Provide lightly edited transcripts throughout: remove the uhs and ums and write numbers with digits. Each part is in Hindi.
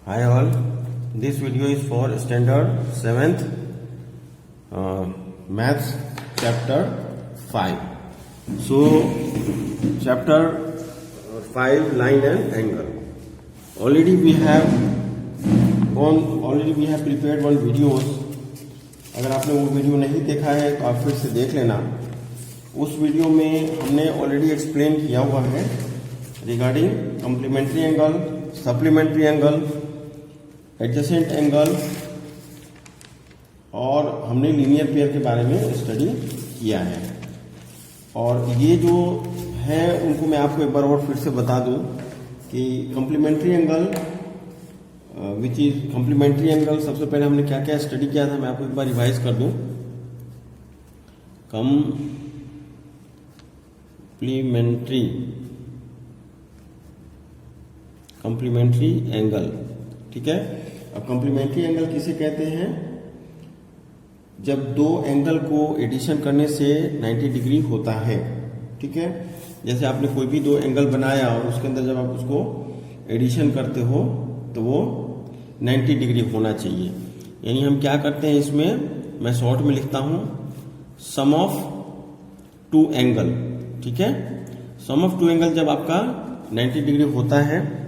Hi all, this video is for standard 7th maths chapter 5. So chapter 5 line and angle. Already we have prepared one videos. अगर आपने वो वीडियो नहीं देखा है तो आप फिर से देख लेना. उस वीडियो में हमने ऑलरेडी एक्सप्लेन किया हुआ है regarding complementary angle, supplementary angle, adjacent angle और हमने लीनियर पेयर के बारे में स्टडी किया है. और ये जो है उनको मैं आपको एक बार और फिर से बता दूं कि complementary angle which is complementary angle, सबसे पहले हमने क्या क्या स्टडी किया था मैं आपको एक बार रिवाइज कर दूं. कॉम्प्लीमेंट्री एंगल, ठीक है. अब कॉम्प्लीमेंट्री एंगल किसे कहते हैं? जब दो एंगल को एडिशन करने से 90 डिग्री होता है, ठीक है. जैसे आपने कोई भी दो एंगल बनाया और उसके अंदर जब आप उसको एडिशन करते हो तो वो 90 डिग्री होना चाहिए. यानी हम क्या करते हैं इसमें, मैं शॉर्ट में लिखता हूं सम ऑफ टू एंगल, ठीक है. सम ऑफ टू एंगल जब आपका 90 डिग्री होता है,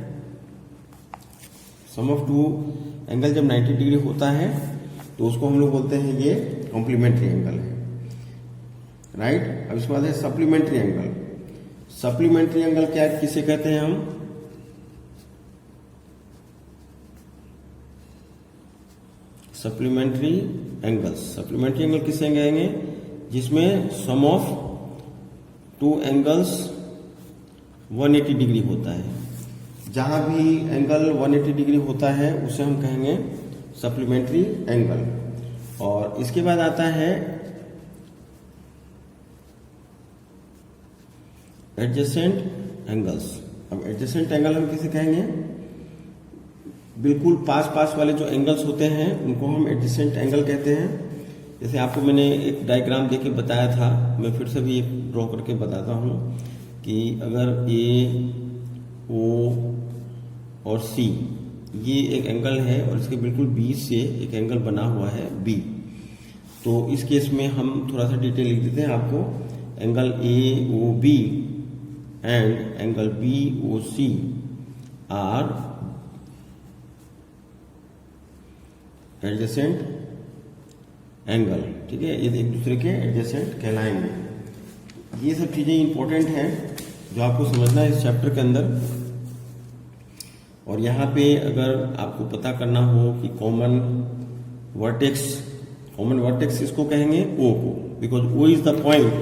सम ऑफ टू एंगल जब 90 डिग्री होता है तो उसको हम लोग बोलते हैं ये कॉम्प्लीमेंट्री एंगल है, राइट. अब इसके बाद है सप्लीमेंट्री एंगल. सप्लीमेंट्री एंगल क्या किसे कहते हैं हम? सप्लीमेंट्री एंगल किसे कहेंगे? जिसमें सम ऑफ टू एंगल्स 180 डिग्री होता है. जहां भी एंगल 180 डिग्री होता है उसे हम कहेंगे सप्लीमेंट्री एंगल. और इसके बाद आता है एडजेसेंट एंगल्स. अब एडजेसेंट एंगल हम किसे कहेंगे? बिल्कुल पास वाले जो एंगल्स होते हैं उनको हम एडजेसेंट एंगल कहते हैं. जैसे आपको मैंने एक डायग्राम देके बताया था, मैं फिर से भी एक ड्रॉ करके बताता हूं कि अगर ए, ओ और सी ये एक एंगल है और इसके बिल्कुल बीच से एक एंगल बना हुआ है बी, तो इस केस में हम थोड़ा सा डिटेल लिख देते हैं आपको. Angle A O B and angle B O C are adjacent angle, ठीक है. ये एक दूसरे के एडजेसेंट कहलाएंगे. ये सब चीजें इंपॉर्टेंट हैं जो आपको समझना है इस चैप्टर के अंदर. और यहाँ पे अगर आपको पता करना हो कि कॉमन वर्टेक्स इसको कहेंगे ओ को, because O is the point.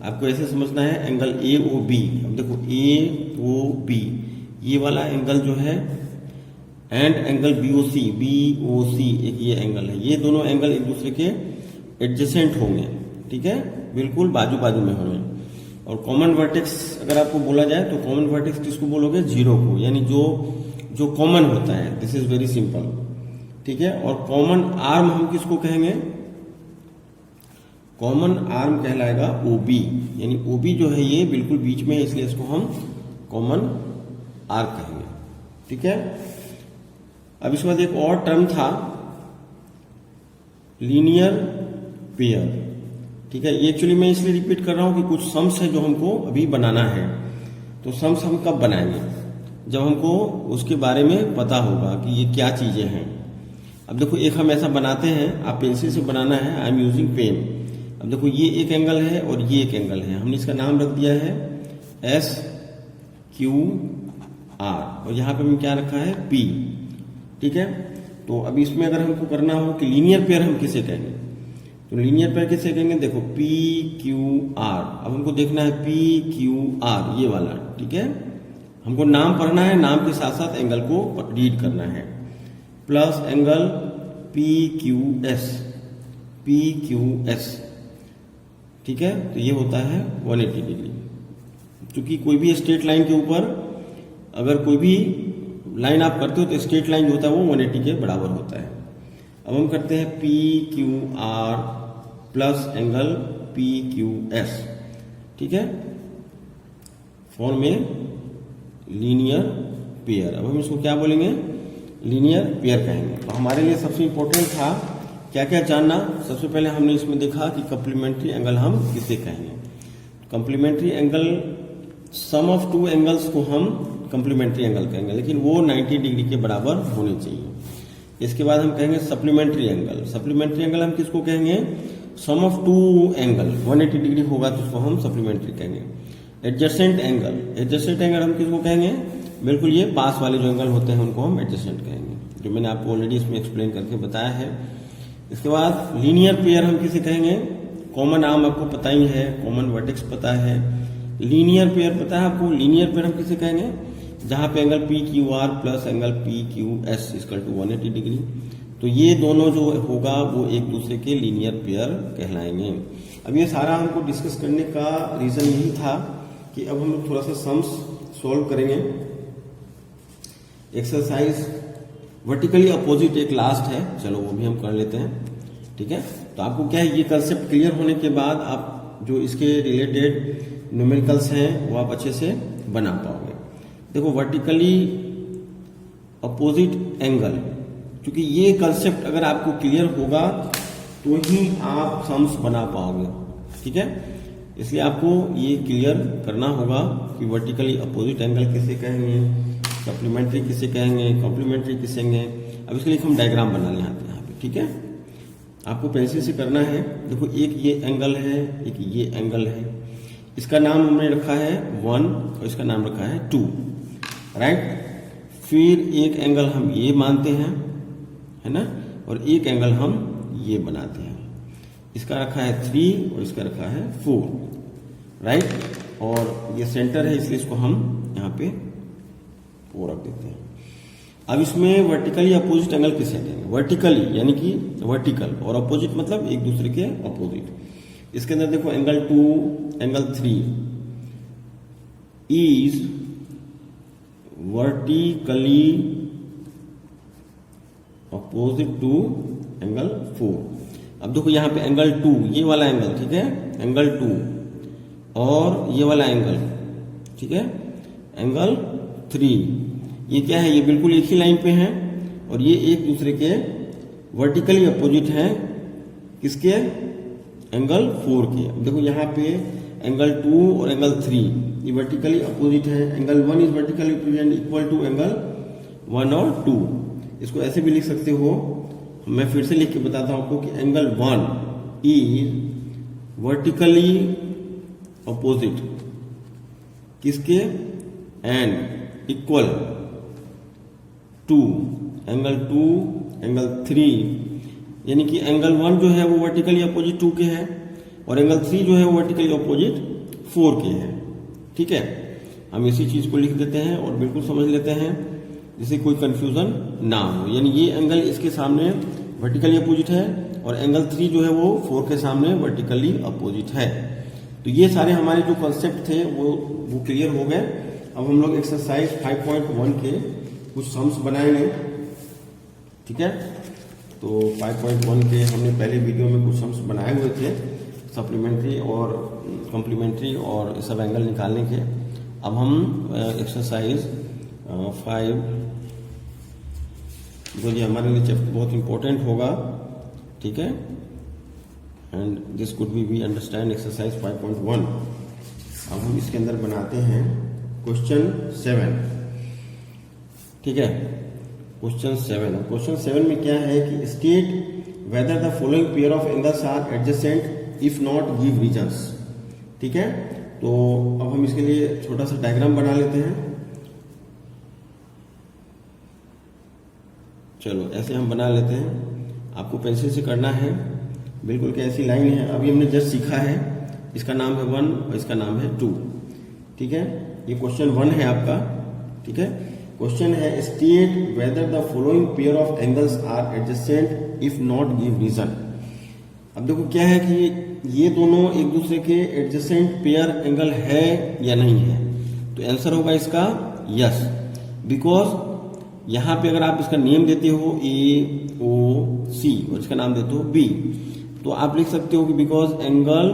आपको ऐसे समझना है एंगल ए ओ बी. अब देखो ए ओ बी ये वाला एंगल जो है एंड एंगल बी ओ सी एक ये एंगल है. ये दोनों एंगल एक दूसरे के एडजेसेंट होंगे, ठीक है, बिल्कुल बाजू में होंगे. और कॉमन वर्टेक्स अगर आपको बोला जाए तो कॉमन वर्टेक्स किसको बोलोगे? जीरो को, यानी जो कॉमन होता है. दिस इज वेरी सिंपल, ठीक है. और कॉमन आर्म हम किसको कहेंगे? कॉमन आर्म कहलाएगा ओबी, यानी ओबी जो है ये बिल्कुल बीच में है, इसलिए इसको हम कॉमन आर्क कहेंगे, ठीक है. अब इसके बाद एक और टर्म था लीनियर पेयर, ठीक है. ये एक्चुअली मैं इसलिए रिपीट कर रहा हूं कि कुछ सम्स है जो हमको अभी बनाना है. तो सम्स हम कब बनाएंगे? जब हमको उसके बारे में पता होगा कि ये क्या चीजें हैं. अब देखो एक हम ऐसा बनाते हैं, आप पेंसिल से बनाना है, आई एम यूजिंग पेन. अब देखो ये एक एंगल है और ये एक एंगल है, हमने इसका नाम रख दिया है एस क्यू आर और यहां पे हमने क्या रखा है पी, ठीक है. तो अब इसमें अगर हमको करना हो कि लीनियर पेयर हम किसे कहेंगे, तो लीनियर पेयर किसे कहेंगे? देखो पी क्यू आर. अब हमको देखना है पी क्यू आर ये वाला, ठीक है. हमको नाम पढ़ना है, नाम के साथ साथ एंगल को रीड करना है. Plus angle P Q S, ठीक है. तो ये होता है 180 डिग्री. क्योंकि कोई भी स्ट्रेट लाइन के ऊपर अगर कोई भी लाइन आप करते हो तो स्ट्रेट लाइन जो होता है वो 180 के बराबर होता है. अब हम करते हैं P Q R plus angle P Q S, ठीक है, फॉर्म में लीनियर पेयर. अब हम इसको क्या बोलेंगे? लीनियर पेयर कहेंगे। तो हमारे लिए सबसे इंपॉर्टेंट था क्या क्या जानना। सबसे पहले हमने इसमें देखा कि कम्प्लीमेंट्री एंगल हम किसे कहेंगे। Complementary angle, sum of two angles को हम कम्प्लीमेंट्री एंगल कहेंगे, लेकिन वो 90 डिग्री के बराबर होनी चाहिए। इसके बाद हम कहेंगे सप्लीमेंट्री एंगल। सप्लीमेंट्री एंगल हम किसको कहेंगे? सम ऑफ टू एंगल 180 डिग्री होगा तो उसको हम सप्लीमेंट्री कहेंगे। एडजेसेंट एंगल, एडजेसेंट एंगल हम किसको कहेंगे? बिल्कुल ये पास वाले जो एंगल होते हैं उनको हम एडजेसेंट कहेंगे, जो मैंने आपको ऑलरेडी इसमें एक्सप्लेन करके बताया है। इसके बाद लीनियर पेयर हम किसे कहेंगे? कॉमन आर्म आपको पता ही है, कॉमन वर्टेक्स पता है, लीनियर पेयर पता है आपको। लीनियर पेयर हम किसे कहेंगे? जहां पे angle P Q R plus angle P Q S equal to 180 degree. तो ये दोनों जो होगा वो एक दूसरे के लीनियर पेयर कहलाएंगे। अब ये सारा हमको डिस्कस करने का रीजन यही था कि अब हम थोड़ा सा सम्स सॉल्व करेंगे। एक्सरसाइज वर्टिकली अपोजिट एक लास्ट है, चलो वो भी हम कर लेते हैं, ठीक है। तो आपको क्या है, ये कंसेप्ट क्लियर होने के बाद आप जो इसके रिलेटेड न्यूमेरिकल्स हैं वो आप अच्छे से बना पाओगे। देखो वर्टिकली अपोजिट एंगल, क्योंकि ये कंसेप्ट अगर आपको क्लियर होगा तो ही आप सम्स बना पाओगे, ठीक है। इसलिए आपको ये क्लियर करना होगा कि वर्टिकली अपोजिट एंगल किसे कहेंगे, सप्लीमेंट्री किसे कहेंगे, कॉम्प्लीमेंट्री किसे कहेंगे। अब इसके लिए हम डायग्राम बना लें यहाँ पे, ठीक है। आपको पेंसिल से करना है। देखो एक ये एंगल है, एक ये एंगल है, इसका नाम हमने रखा है 1 और इसका नाम रखा है 2, राइट। फिर एक एंगल हम ये मानते हैं, है ना, और एक एंगल हम ये बनाते हैं। इसका रखा है 3 और इसका रखा है 4, राइट। और ये सेंटर है इसलिए इसको हम यहाँ पे 4 रख देते हैं। अब इसमें वर्टिकली अपोजिट एंगल किसे कहेंगे? वर्टिकली यानी कि वर्टिकल, और अपोजिट मतलब एक दूसरे के अपोजिट। इसके अंदर देखो angle 2, angle 3 is vertically opposite to angle 4। अब देखो यहाँ पे एंगल 2, ये वाला एंगल, ठीक है, एंगल 2 और ये वाला एंगल, ठीक है, एंगल 3, ये क्या है, ये बिल्कुल एक ही लाइन पे हैं और ये एक दूसरे के वर्टिकली अपोजिट हैं। किसके? एंगल 4 के। अब देखो यहाँ पे एंगल 2 और एंगल 3 ये वर्टिकली अपोजिट है। Angle 1 is vertically opposite equal to angle 1 और 2। इसको ऐसे भी लिख सकते हो, मैं फिर से लिख के बताता हूं आपको कि एंगल 1 इज वर्टिकली अपोजिट किसके? And equal to angle 2, angle 3, यानी कि एंगल 1 जो है वो वर्टिकली अपोजिट 2 के है और एंगल 3 जो है वो वर्टिकली अपोजिट 4 के है, ठीक है। हम इसी चीज को लिख देते हैं और बिल्कुल समझ लेते हैं जिससे कोई कंफ्यूजन ना हो। यानी ये एंगल इसके सामने वर्टिकली अपोजिट है और एंगल 3 जो है वो 4 के सामने वर्टिकली अपोजिट है। तो ये सारे हमारे जो कॉन्सेप्ट थे वो क्लियर हो गए। अब हम लोग एक्सरसाइज 5.1 के कुछ सम्स बनाएंगे, ठीक है। तो 5.1 के हमने पहले वीडियो में कुछ सम्स बनाए हुए थे, सप्लीमेंट्री और कॉम्प्लीमेंट्री और सब एंगल निकालने के। अब हम एक्सरसाइज 5, जो ये हमारे लिए चैप्टर बहुत इंपॉर्टेंट होगा, ठीक है, and this could be understand exercise 5.1। अब हम इसके अंदर बनाते हैं क्वेश्चन 7, ठीक है। क्वेश्चन 7, क्वेश्चन 7 में क्या है कि state whether the following pair of angles are adjacent if not give reasons, ठीक है। तो अब हम इसके लिए छोटा सा डायग्राम बना लेते हैं। चलो ऐसे हम बना लेते हैं, आपको पेंसिल से करना है। बिल्कुल कैसी लाइन है, अभी हमने जस्ट सीखा है। इसका नाम है 1 और इसका नाम है 2, ठीक है। ये क्वेश्चन 1 है आपका, ठीक है। क्वेश्चन है state whether the following pair of angles are adjacent if not give reason. अब देखो क्या है कि ये दोनों एक दूसरे के एडजेसेंट पेयर एंगल है या नहीं है। तो आंसर होगा इसका यस, बिकॉज यहां पे अगर आप इसका नेम देते हो AOC और इसका नाम देते हो B, तो आप लिख सकते हो कि बिकॉज एंगल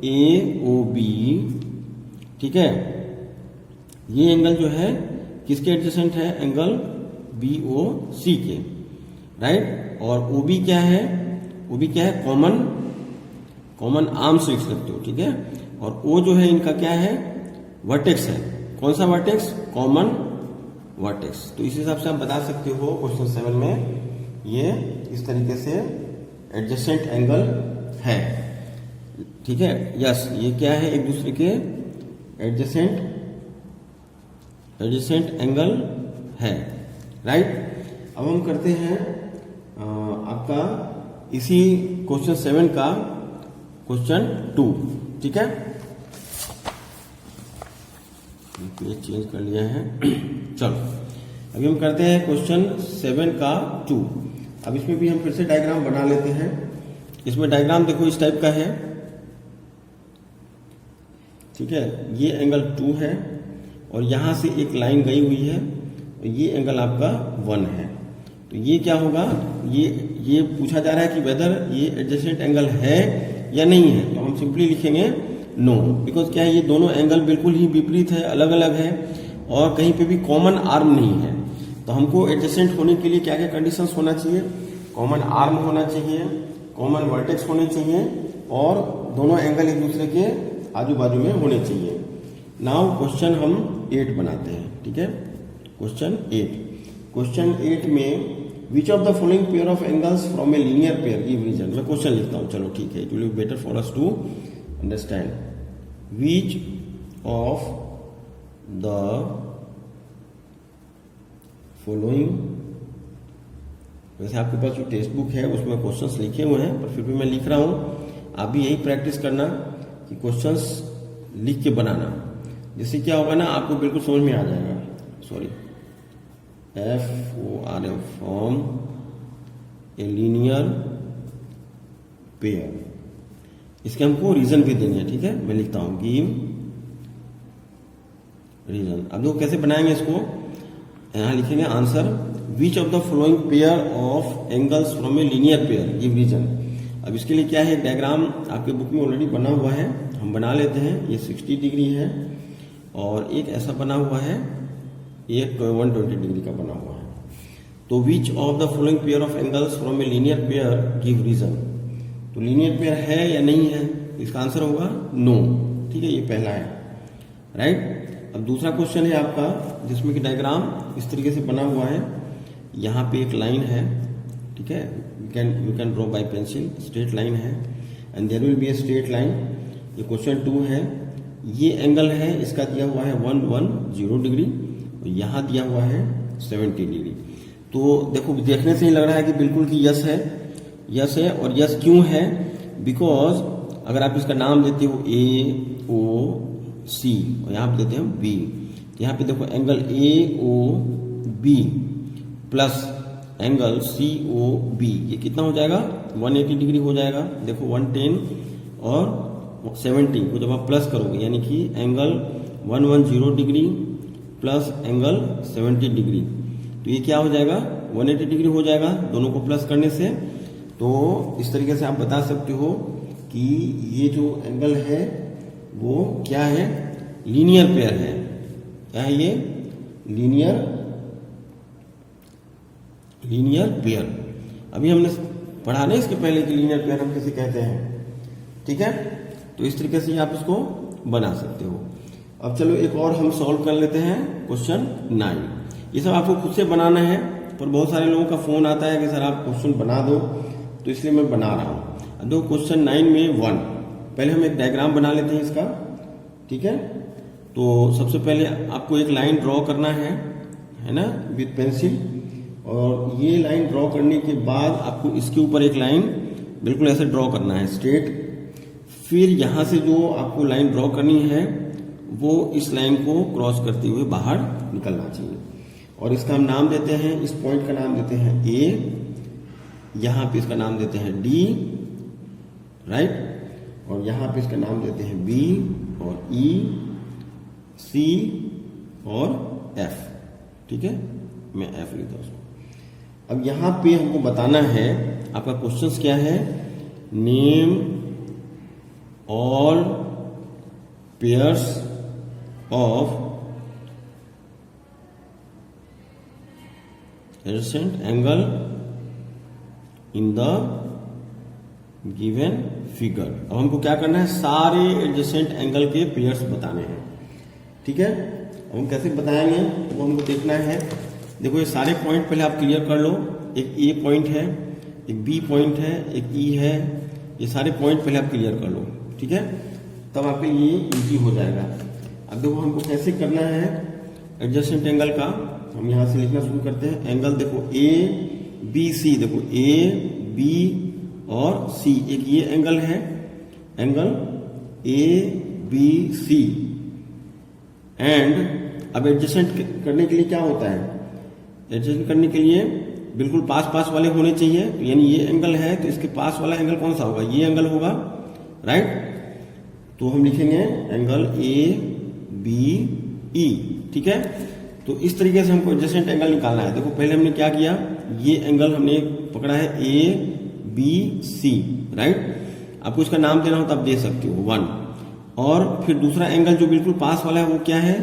AOB, ठीक है, ये एंगल जो है किसके एडजेसेंट है? एंगल बी ओ सी के, राइट। और ओ बी क्या है, ओ बी क्या है, कॉमन आर्म्स लिख सकते हो, ठीक है। और ओ जो है इनका क्या है, वर्टेक्स है। कौन सा वर्टेक्स, कॉमन वर्टेक्स। तो इस हिसाब से आप बता सकते हो क्वेश्चन 7 में ये इस तरीके से एडजेसेंट एंगल है, ठीक है। यस, ये क्या है, एक दूसरे के एडजेसेंट एंगल है, राइट। अब हम करते हैं आपका इसी क्वेश्चन 7 का क्वेश्चन 2, ठीक है। पेज चेंज कर लिया है। चलो अभी हम करते हैं क्वेश्चन 7 का 2। अब इसमें भी हम फिर से डायग्राम बना लेते हैं। इसमें डायग्राम देखो इस टाइप का है, ठीक है। ये एंगल 2 है और यहां से एक लाइन गई हुई है और ये एंगल आपका 1 है। तो ये क्या होगा, ये पूछा जा रहा है कि वेदर ये एडजेसेंट एंगल है या नहीं है। तो हम सिंपली लिखेंगे नो, बिकॉज क्या है, ये दोनों एंगल बिल्कुल ही विपरीत है, अलग अलग है और कहीं पे भी कॉमन आर्म नहीं है। तो हमको एडजेसेंट होने के लिए क्या क्या कंडीशंस होना चाहिए, कॉमन आर्म होना चाहिए, कॉमन वर्टेक्स होने चाहिए और दोनों एंगल एक दूसरे के आजू बाजू में होने चाहिए। नाउ क्वेश्चन हम 8 बनाते हैं, ठीक है। क्वेश्चन 8 में which of the following pair of angles from a linear pair give reason. मैं क्वेश्चन लिखता हूं, चलो ठीक है, it will be better for us to understand. Which of the following, वैसे आपके पास जो टेक्स्ट बुक है उसमें क्वेश्चंस लिखे हुए हैं, पर फिर भी मैं लिख रहा हूं। आप भी यही प्रैक्टिस करना कि क्वेश्चंस लिख के बनाना, जिससे क्या होगा ना, आपको बिल्कुल समझ में आ जाएगा। Sorry, FORM from a linear pair. इसके हमको रीजन भी देने हैं, ठीक है। मैं लिखता हूं गिव रीजन। अब देखो कैसे बनाएंगे इसको, यहां लिखेंगे answer which of the following pair of angles from a linear pair give reason. अब इसके लिए क्या है, एक डायग्राम आपके बुक में ऑलरेडी बना हुआ है, हम बना लेते हैं। ये 60 डिग्री है और एक ऐसा बना हुआ है, एक 120 डिग्री का बना हुआ है। तो which of the following pair of angles from a linear pair give reason. तो लीनियर पेयर है या नहीं है, इसका आंसर होगा नो, ठीक है। ये पहला है, राइट। अब दूसरा क्वेश्चन है आपका, जिसमें कि डायग्राम इस तरीके से बना हुआ है। यहाँ पे एक लाइन है, ठीक है, you can draw by pencil, straight line है and there will be a straight line. ये क्वेश्चन 2 है। ये एंगल है, इसका दिया हुआ है 110 डिग्री और यहाँ दिया हुआ है 70 डिग्री। तो देखो, देखने से ही लग रहा है कि बिल्कुल कि यस है, यस है। और यस क्यों है, बिकॉज अगर आप इसका नाम देते हो AOC और यहाँ पे देते हैं B, तो यहाँ पे देखो angle AOB plus angle COB, ये कितना हो जाएगा, 180 डिग्री हो जाएगा। देखो 110 और 70 को जब आप प्लस करोगे, यानी कि angle 110 degree plus angle 70 degree, तो ये क्या हो जाएगा, 180 डिग्री हो जाएगा दोनों को प्लस करने से। तो इस तरीके से आप बता सकते हो कि ये जो एंगल है वो क्या है, लीनियर पेयर है। क्या है ये, लीनियर पेयर। अभी हमने पढ़ा ना इसके पहले कि लीनियर पेयर हम किसे कहते हैं, ठीक है। तो इस तरीके से आप इसको बना सकते हो। अब चलो एक और हम सॉल्व कर लेते हैं, क्वेश्चन 9। ये सब आपको खुद से बनाना है, पर बहुत सारे लोगों का फोन आता है कि सर आप क्वेश्चन बना दो, तो इसलिए मैं बना रहा हूं। दो क्वेश्चन 9 में 1, पहले हम एक डायग्राम बना लेते हैं इसका, ठीक है। तो सबसे पहले आपको एक लाइन ड्रॉ करना है ना, विथ पेंसिल। और ये लाइन ड्रॉ करने के बाद आपको इसके ऊपर एक लाइन बिल्कुल ऐसे ड्रॉ करना है स्ट्रेट। फिर यहां से जो आपको लाइन ड्रॉ करनी है वो इस लाइन को क्रॉस करते हुए बाहर निकलना चाहिए। और इसका हम नाम देते हैं, इस पॉइंट का नाम देते हैं A, यहां पे इसका नाम देते हैं D, राइट। और यहां पे इसका नाम देते हैं B और E, C और F, ठीक है। मैं F लिखता हूं उसको। अब यहां पे हमको बताना है, आपका क्वेश्चन क्या है, name all pairs of adjacent angle in the given figure. अब हमको क्या करना है, सारे एडजेसेंट एंगल के पेयर्स बताने हैं। ठीक है, अब हम कैसे बताएंगे वो हमको देखना है। देखो ये सारे पॉइंट पहले आप क्लियर कर लो। एक ए पॉइंट है, एक बी पॉइंट है, एक ई है। ये सारे पॉइंट पहले आप क्लियर कर लो। ठीक है, तब आपके लिए इजी हो जाएगा। अब देखो हमको कैसे करना है एडजेसेंट एंगल का। हम यहां से लिखना शुरू करते हैं। एंगल देखो ए बी सी, देखो ए बी और सी, एक ये एंगल है, angle A B C. And अब एडजस्टमेंट करने के लिए क्या होता है, एडजस्टमेंट करने के लिए बिल्कुल पास पास वाले होने चाहिए। तो यानी ये एंगल है तो इसके पास वाला एंगल कौन सा होगा, ये एंगल होगा, राइट। तो हम लिखेंगे एंगल ए बी ई। ठीक है, तो इस तरीके से हमको एडजस्टेंट एंगल निकालना है। देखो पहले हमने क्या किया, ये एंगल हमने पकड़ा है ए बी सी, राइट। आपको इसका नाम देना हो तो आप दे सकते हो 1। और फिर दूसरा एंगल जो बिल्कुल पास वाला है वो क्या है,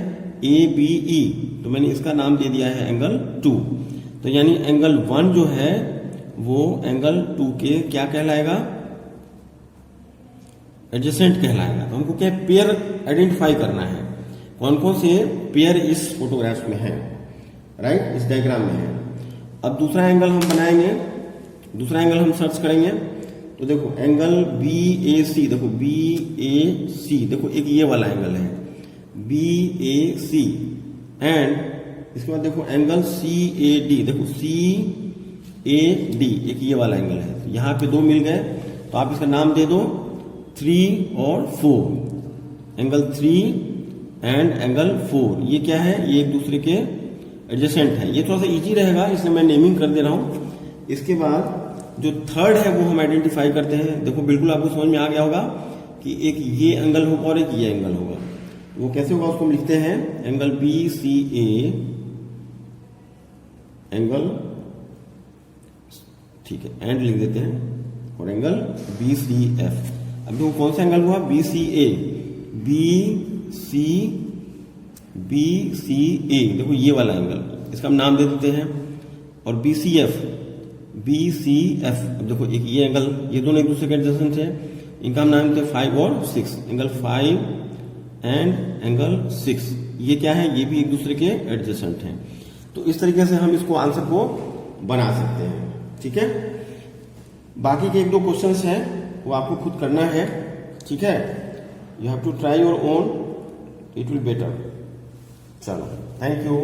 ए बी ई। तो मैंने इसका नाम दे दिया है एंगल 2। तो यानी एंगल 1 जो है वो एंगल 2 के क्या कहलाएगा, एडजेसेंट कहलाएगा। तो हमको क्या पेयर आइडेंटिफाई करना है, कौन कौन से पेयर इस फोटोग्राफ में है, राइट, इस डायग्राम में है। अब दूसरा एंगल हम बनाएंगे, दूसरा एंगल हम सर्च करेंगे। तो देखो एंगल बी ए सी, देखो बी ए सी, देखो एक ये वाला एंगल है बी ए सी। एंड इसके बाद देखो एंगल सी ए डी, देखो सी ए डी, एक ये वाला एंगल है। तो यहाँ पे 2 मिल गए, तो आप इसका नाम दे दो 3 और 4, एंगल 3 एंड एंगल 4। ये क्या है, ये एक दूसरे के एडजेसेंट है। ये थोड़ा सा इजी रहेगा इसलिए मैं नेमिंग कर दे रहा हूं। इसके बाद जो थर्ड है वो हम आइडेंटिफाई करते हैं। देखो बिल्कुल आपको समझ में आ गया होगा कि एक ये एंगल होगा और एक ये एंगल होगा। वो कैसे होगा उसको हम लिखते हैं एंगल बी सी ए, एंगल, ठीक है, एंड लिख देते हैं, और एंगल बी सी एफ। अब देखो कौन सा एंगल हुआ, बी सी ए, बी सी ए, देखो ये वाला एंगल, इसका हम नाम दे देते हैं। और बी सी एफ, अब देखो एक ये एंगल, ये दोनों एक दूसरे के एडजेसेंट है, इनका हम नाम देते हैं 5 और 6, एंगल 5 एंड एंगल 6। ये क्या है, ये भी एक दूसरे के एडजेसेंट हैं। तो इस तरीके से हम इसको आंसर को बना सकते हैं। ठीक है, बाकी के 1-2 क्वेश्चंस हैं वो आपको खुद करना है। ठीक है, you have to try your own, it will better. चलो, थैंक यू।